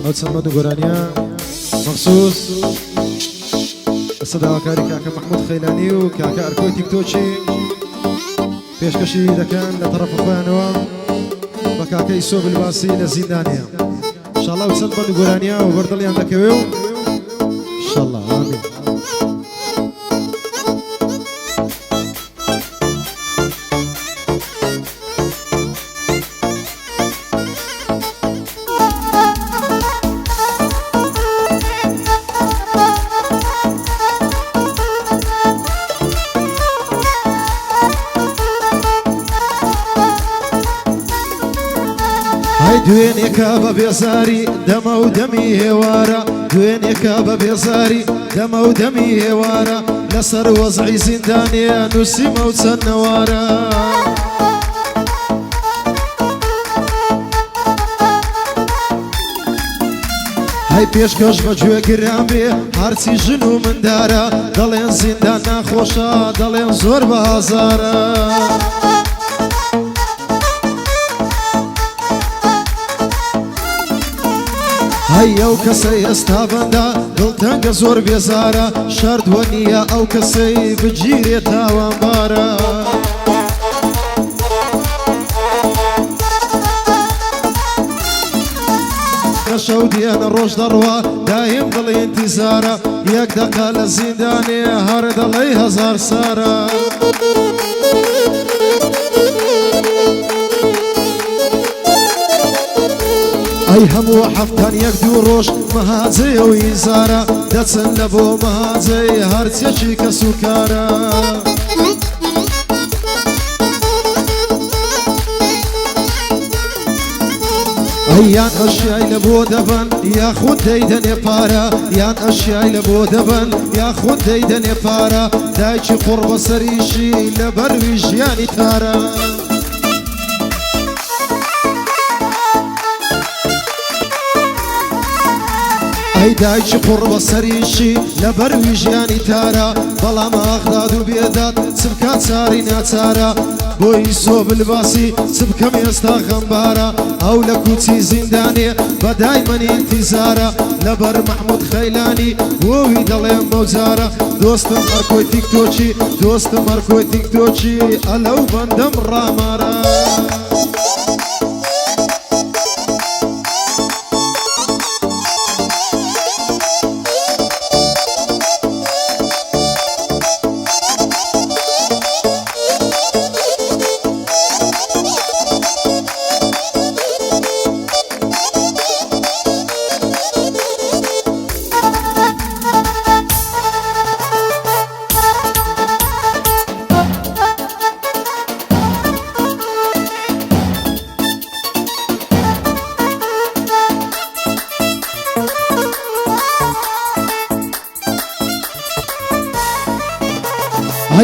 او تسمدو قرانيا مخصوص الصدى وكاري كاكا محمود خيلاني وكاكا أركوي تيك توشي پێشکەشی دەکەن لە طرف خۆیانەوە بە کاکەی سۆ بلباسی لە زیندانیە انشاءالله و چەند بەند و گۆرانیە و بەردڵیان دەکەوێ و انشاءالله ئامین دوێنێکە بە بێزاری دەمە و دەمی هێوارە دوێنێکە بە بێزاری دەمە و دەمی هێوارە لەسەر وەزعی زیندانێ نووسیمە و چەند نەوارە هەی پێشکەش بە گوێ گران بێ هەرچی ژن و مندارە دەڵێن زیندان ناخۆشە دەڵێن زۆر بەهازارە هەی ئەو کەسەی ئێستا بەندا دڵتەنگە زۆر بێزارە شەردوە نییە ئەو کەسەی بگیرێ تاوانبارە شەو دیێنە ڕۆژ دەڕوا دایم دڵی ئینتیزارە یەک دەقا لە زیندانێ هەر دەڵێی هەزار سارە ئەی هەموو هەفتان یەک دوو ڕۆژ مەهاجەیە و ئیزارە دەچن لە بۆ مەهاجەی هەرچێکی کەس و کارە ئەی یان ئەشیای لە بۆ دەبن یاخود دەیدەنێ پارە یان ئەشیای لە بۆ دەبن یاخود دەیدەنێ پارە دایکی قوڕ بەسەریشی لە بەروی ژیانی تارە ئەی دایکی قوڕ بەسەریشی لە بەروی ژیانی تارە بەڵام ئاغداد و بێداد چ بکە چاری ناچارە بۆی سۆ بلباسی چ بکەم ئێستا غەمبارە ئەو لە کوچی زیندانێ بەدایمەنی ئینتیزارە لەبەر محمود خەیلانی بۆوی دەڵێم بەوجارە دۆستم هەرکۆی تیکتۆکی دۆستم هەرکۆی تیکتۆکی ئەلەو بەندەم ڕامارە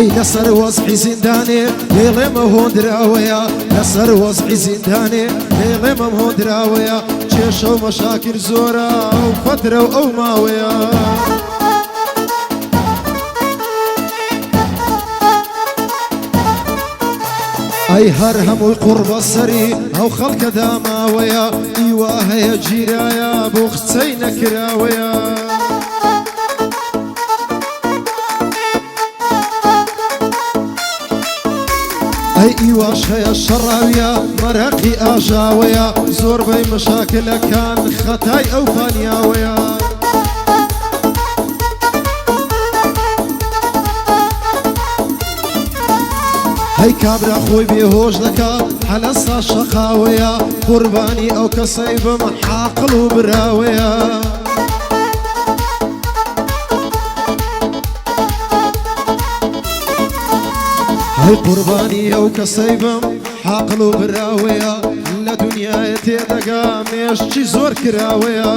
هەی لەسەر وەزعی زیندانێ لێڵێمە هۆندراوەیە لەسەر وەزعی زیندانێ لێڵێمەم هۆندراوەیە کێشە و مەشاکر زۆرە ئەو فەترە و ئەو ماوەیە ئەی هەر هەمووی قوڕ بەسەری ئەو خەڵکە داماوەیە ئیوا هەیە گیرایە بۆ قسەی نەکراوەیە ئەی ئیواش هەیە شەڕاویە مەرەقی ئاژاوەیە زۆربەی مەشاکلەکان خەتای ئەو پانیاوەیە هەی کابرا خۆی بێهۆش دەکا هەلەستا شەقاوەیە قوربانی ئەو کەسەی بم حاقڵ و براوەیە هەی قوربانی ئەو کەسەی بم حاقڵ و براوەیە لە دنیایە تێدەگا مێشتی زۆر کراوەیە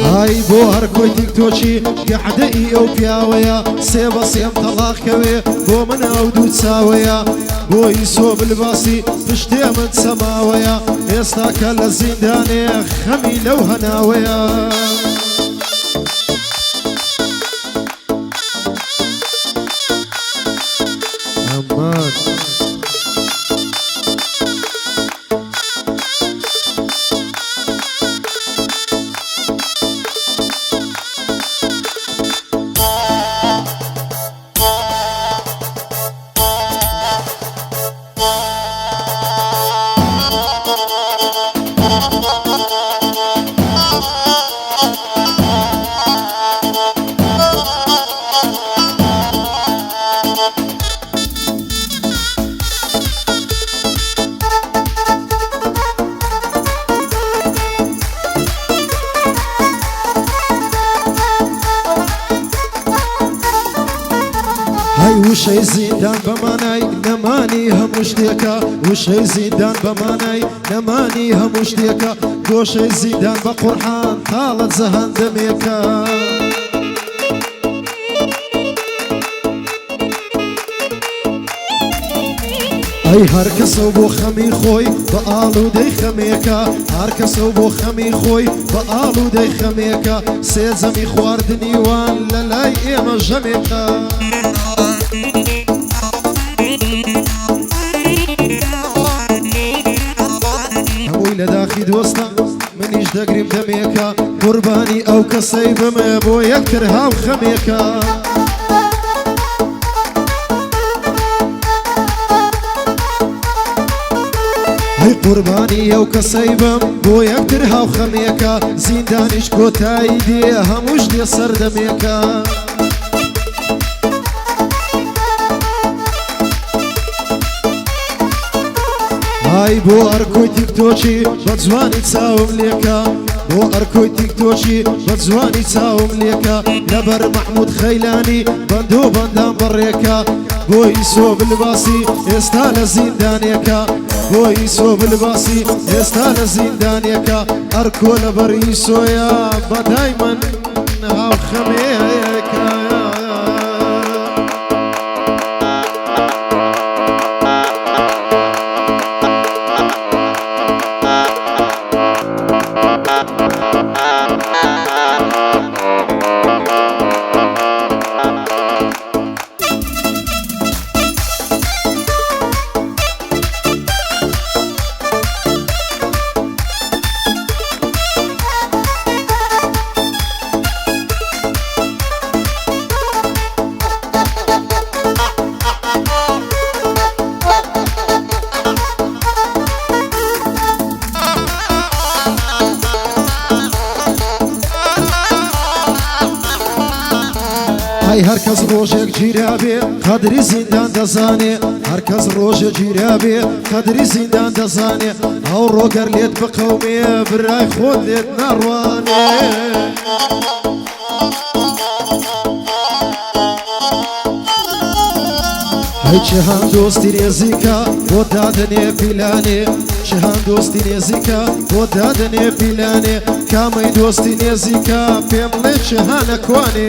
ئای بۆ هەرکۆی تیکتۆکی گەحدەئی ئەو پیاوەیە سێ بە سێم تەڵاقکەوێ بۆ من ئەو دوو چاوەیە بۆی سۆ بلباسی پشتێ من سەماوەیە ئێستا کە لە زیندانێ خەمی لەو هەناوەیە وشەی زیندان بەمانای نەمانی هەموو شتێکە وشەی زیندان بەمانای نەمانی هەموو شتێکە گۆشەی زیندان بە قورحان تاڵە جەهەندەمێکە ئەی هەر کەسە بۆ خەمی خۆی بە ئاڵوودەی خەمێکە هەر کەسە بۆ خەمی خۆی بە ئاڵوودەی خەمێکە سێزەمی خواردنی وان لە لای ئێمە ژەمێکە هەمووی لە داخی دۆستە منیش دەگریم دەمێکە قوربانی ئەو کەسەی بمێ بۆ یەکتر هاو خەمێکە هەی قوربانی ئەو کەسەی بم بۆ یەکتر هاو خەمێکە زیندانیش کۆتایی دێ هەمووش دێ سەردەمێکە ئای بۆ ئەرکۆی تیکتۆکی بە جوانی چاوم لێکە بۆ ئەرکۆی تیکتۆکی بە جوانی چاوم لێکە لەبەر مەحموود خەیلانی بەندۆ بەندام بەڕێکە بۆی سۆ بلباسی ئێستا لە زیندانێکە بۆی سۆ بلباسی ئێستا لە زیندانێکە ئەرکۆ لەبەری سۆیە بەدای من هاو خەمێکە ئەی هەرکەس ڕۆژێک گیرا بێ قەدری زیندان دەزانێ هەرکەس ڕۆژێک گیرا بێ قەدری زیندان دەزانێ ئەو ڕۆگەر لێت بقەومێ برای خۆت لێت ناڕوانێ هەی چێهان دۆستی نێزیکە بۆ دادنێ پیلانێ چێهان دۆستی نێزیکە بۆ دادنێ پیلانێ کامەی دۆستی نێزیکە پێم بڵێ چێهانە کوانێ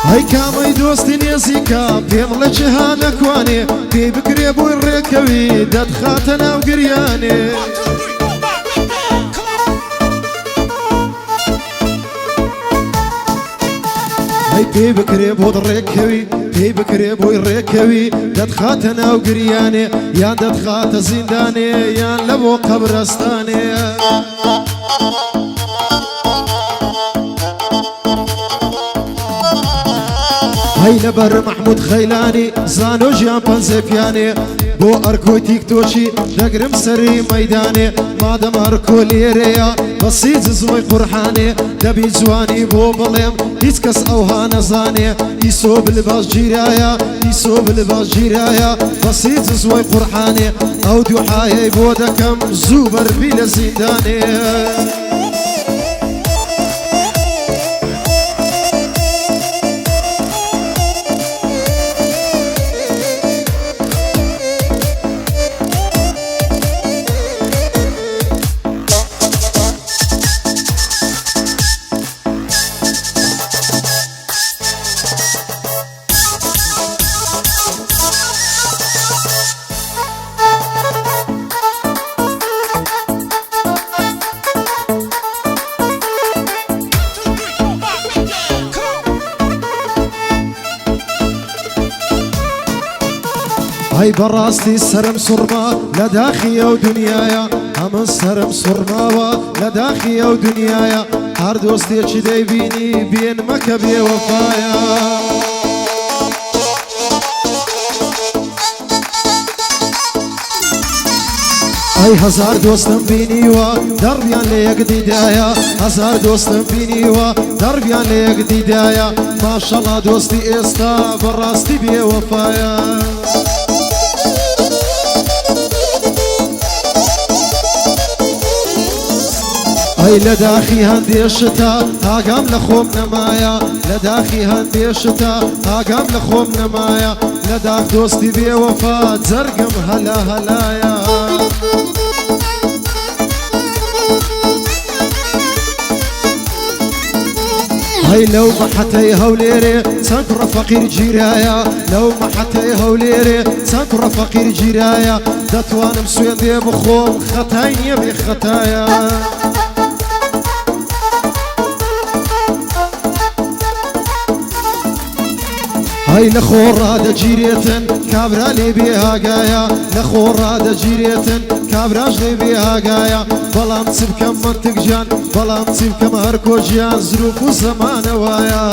ئەی کامەی دۆستی نێزیکە پێم بڵێ چێهانە کوانێ پێی بکرێ بۆی ڕێکەوی دەتخاتە ناو گریانێ ئەی پێی بکرێ بۆ ڕێکەوی پێی بکرێ بۆی ڕێکەوی دەتخاتە ناو گریانێ یان دەتخاتە زیندانێ یان لە بۆ قەبرستانێ هەی لەبەر مەحموود خەیلانی زانۆ ژیان پەنجێ پیانێ بۆ ئەرکۆی تیکتۆکی دەگرم سەری مەیدانێ مادەم ئەرکۆ لێرەیە بەسی جزوەی قورحانێ دەبی جوانی بۆ بڵێم هیچ کەس ئەوها نەزانێ ئیسۆ بلباس گیرایە ئیسۆ بلباس گیرایە بەسی جزوەی قورحانێ ئەو دووحایەی بۆ دەکەم زوو بەربی لە زیندانێ ئەی بەڕاستی سرم سوڕما لە داخی ئەو دنیایە ئەمن سرم سوڕماوە لە داخی ئەو دنیایە هەر دۆستێکی دەیبینی بێن مەکە بێوەفایە ئەی هەزار دۆستم بینیوە دەڕبیان لە یەک دیدایە هەزار دۆستم بینیوە دەڕبیان لە یەک دیدایە ماشەڵا دۆستی ئێستا بەڕاستی بێوەفایە هەی لە داخی هەندێ شتا ئاگام لە خۆم نەمایە لە داخی هەندێ شتا ئاگام لە خۆم نەمایە لە داخ دۆستی بێوەفا جەرگم هەلا هەلایە هەی لەو مەحەتەی هەولێرێ چەند کوڕە فەقیر گیرایە لەو مەحەتەی هەولێرێ چەند کوڕە فەقیر گیرایە دەتوانم سوێندێ بخۆم خەتای نییە بێ خەتایە هەی لە خۆڕا دەگیرێتن کابرا لێ بێ هاگایە لە خۆڕا دەگیرێتن کابراش لێ بێ هاگایە بەڵام چ بکەم منتگ گیان بەڵام چی بکەم هەر کۆژیان زروف و زەمانەوایە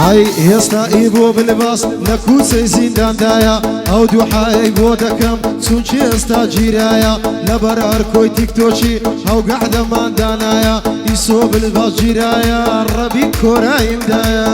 هەی هێستا ئی بۆ بلباس لە کوچەی زینداندایە ئەو دووحایەی بۆ دەکەم چونکی ئێستا گیرایە لەبەر هەرکۆی تیکتۆکی هەوگەح دەماندانایە ئیسۆ بلباس گیرایە ڕەبی کۆراییمدایە